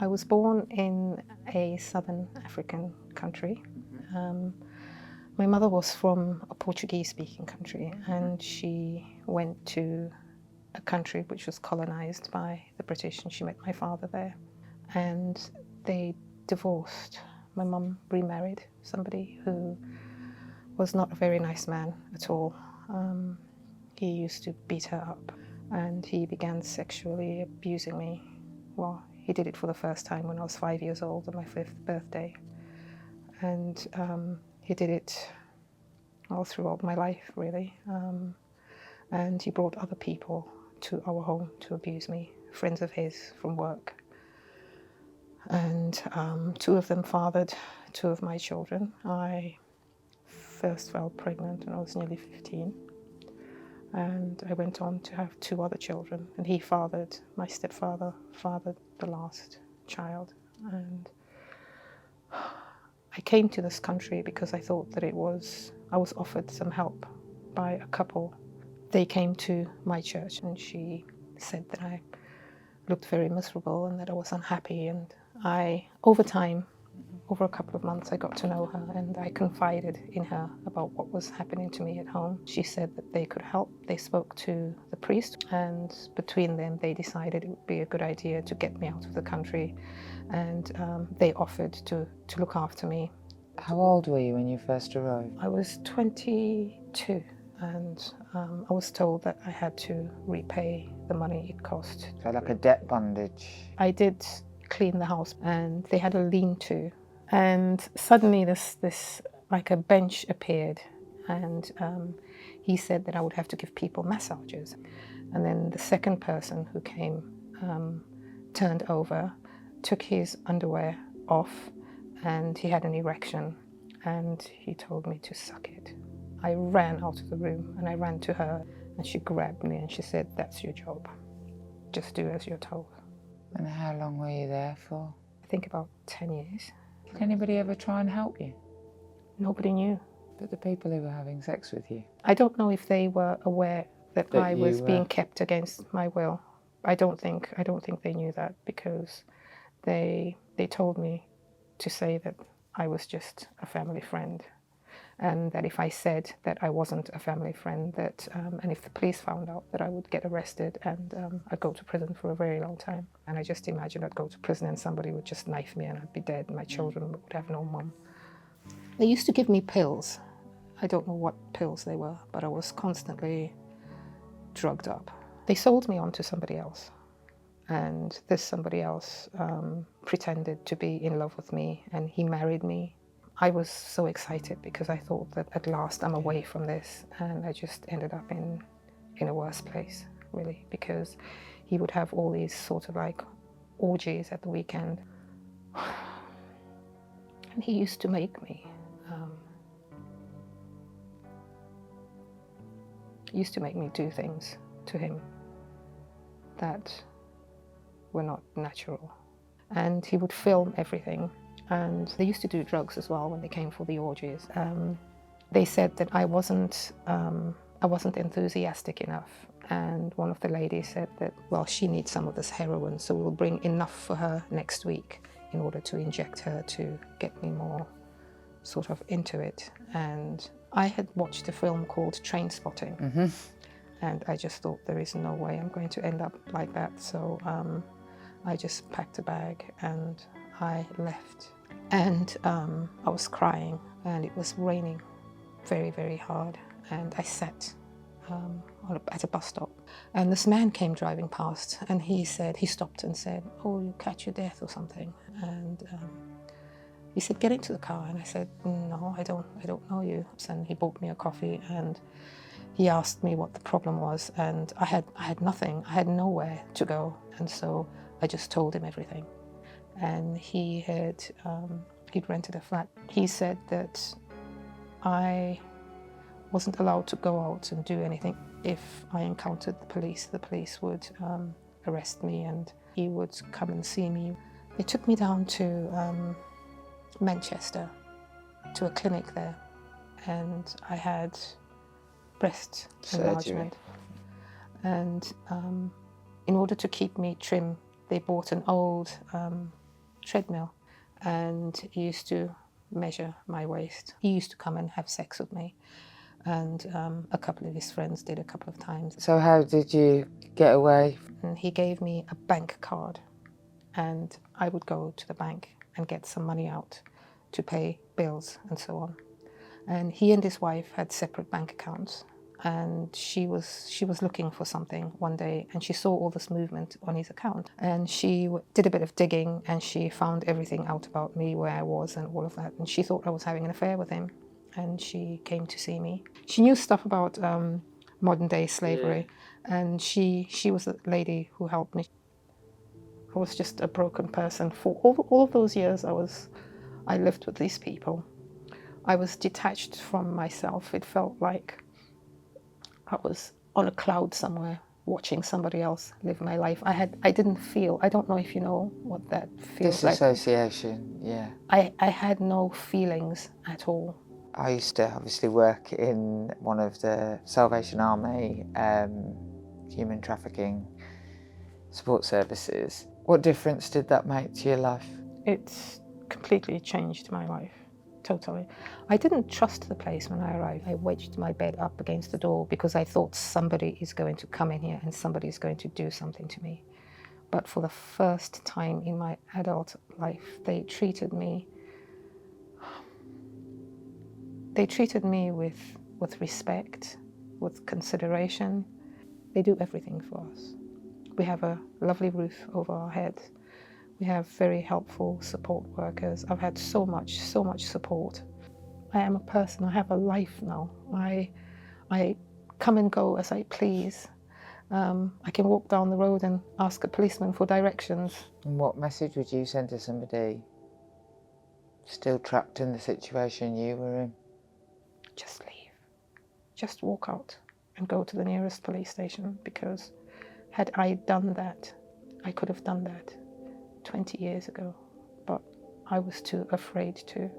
I was born in a southern African country. My mother was from a Portuguese-speaking country, and she went to a country which was colonized by the British, and she met my father there. And they divorced. My mum remarried somebody who was not a very nice man at all. He used to beat her up, and he began sexually abusing me. Well, he did it for the first time when I was 5 years old on my 5th birthday. And he did it all throughout my life, really. And he brought other people to our home to abuse me, friends of his from work. And 2 of them fathered 2 of my children. I first fell pregnant when I was nearly 15. And I went on to have 2 other children. And he fathered, my stepfather fathered the last child. And I came to this country because I thought that I was offered some help by a couple. They came to my church, and she said that I looked very miserable and that I was unhappy. And over time, over a couple of months, I got to know her, and I confided in her about what was happening to me at home. She said that they could help. They spoke to the priest, and between them, they decided it would be a good idea to get me out of the country, and they offered to look after me. How old were you when you first arrived? I was 22, and I was told that I had to repay the money it cost. So like a debt bondage? I did clean the house, and they had a lean-to. And suddenly this like a bench appeared, and he said that I would have to give people massages. And then the second person who came turned over, took his underwear off, and he had an erection, and he told me to suck it. I ran out of the room, and I ran to her, and she grabbed me and she said, "That's your job. Just do as you're told." And how long were you there for? I think about 10 years. Did anybody ever try and help you? Nobody knew. But the people who were having sex with you? I don't know if they were aware that I was being kept against my will. I don't think they knew that, because they told me to say that I was just a family friend, and that if I said that I wasn't a family friend, that and if the police found out, that I would get arrested, and I'd go to prison for a very long time. And I just imagined I'd go to prison and somebody would just knife me and I'd be dead and my children would have no mum. They used to give me pills. I don't know what pills they were, but I was constantly drugged up. They sold me on to somebody else, and this somebody else pretended to be in love with me, and he married me. I was so excited because I thought that at last I'm away from this, and I just ended up in a worse place, really, because he would have all these sort of like orgies at the weekend. And he used to make me do things to him that were not natural. And he would film everything. And they used to do drugs as well when they came for the orgies. They said that I wasn't enthusiastic enough. And one of the ladies said that, well, she needs some of this heroin, so we'll bring enough for her next week in order to inject her to get me more sort of into it. And I had watched a film called Trainspotting. Mm-hmm. And I just thought, there is no way I'm going to end up like that. So I just packed a bag and I left. And I was crying, and it was raining very, very hard. And I sat at a bus stop. And this man came driving past, and he stopped and said, "Oh, you catch your death or something." And he said, "Get into the car." And I said, "No, I don't know you." And he bought me a coffee, and he asked me what the problem was. And I had nothing. I had nowhere to go. And so I just told him everything. And he'd rented a flat. He said that I wasn't allowed to go out and do anything. If I encountered the police would arrest me, and he would come and see me. They took me down to Manchester, to a clinic there, and I had breast enlargement. And in order to keep me trim, they bought an old treadmill and he used to measure my waist. He used to come and have sex with me, and a couple of his friends did a couple of times. So how did you get away? And he gave me a bank card, and I would go to the bank and get some money out to pay bills and so on. And he and his wife had separate bank accounts, and she was looking for something one day, and she saw all this movement on his account, and she did a bit of digging, and she found everything out about me, where I was and all of that, and she thought I was having an affair with him, and she came to see me. She knew stuff about modern day slavery, and she was the lady who helped me. I was just a broken person. For all of those years I lived with these people, I was detached from myself. It felt like I was on a cloud somewhere watching somebody else live my life. I didn't feel, I don't know if you know what that feels like. Disassociation, yeah. I had no feelings at all. I used to obviously work in one of the Salvation Army human trafficking support services. What difference did that make to your life? It's completely changed my life, totally. I didn't trust the place when I arrived. I wedged my bed up against the door because I thought somebody is going to come in here and somebody is going to do something to me. But for the first time in my adult life, they treated me with respect, with consideration. They do everything for us. We have a lovely roof over our heads. We have very helpful support workers. I've had so much support. I am a person, I have a life now. I come and go as I please. I can walk down the road and ask a policeman for directions. And what message would you send to somebody still trapped in the situation you were in? Just leave. Just walk out and go to the nearest police station, because had I done that, I could have done that 20 years ago, but I was too afraid to.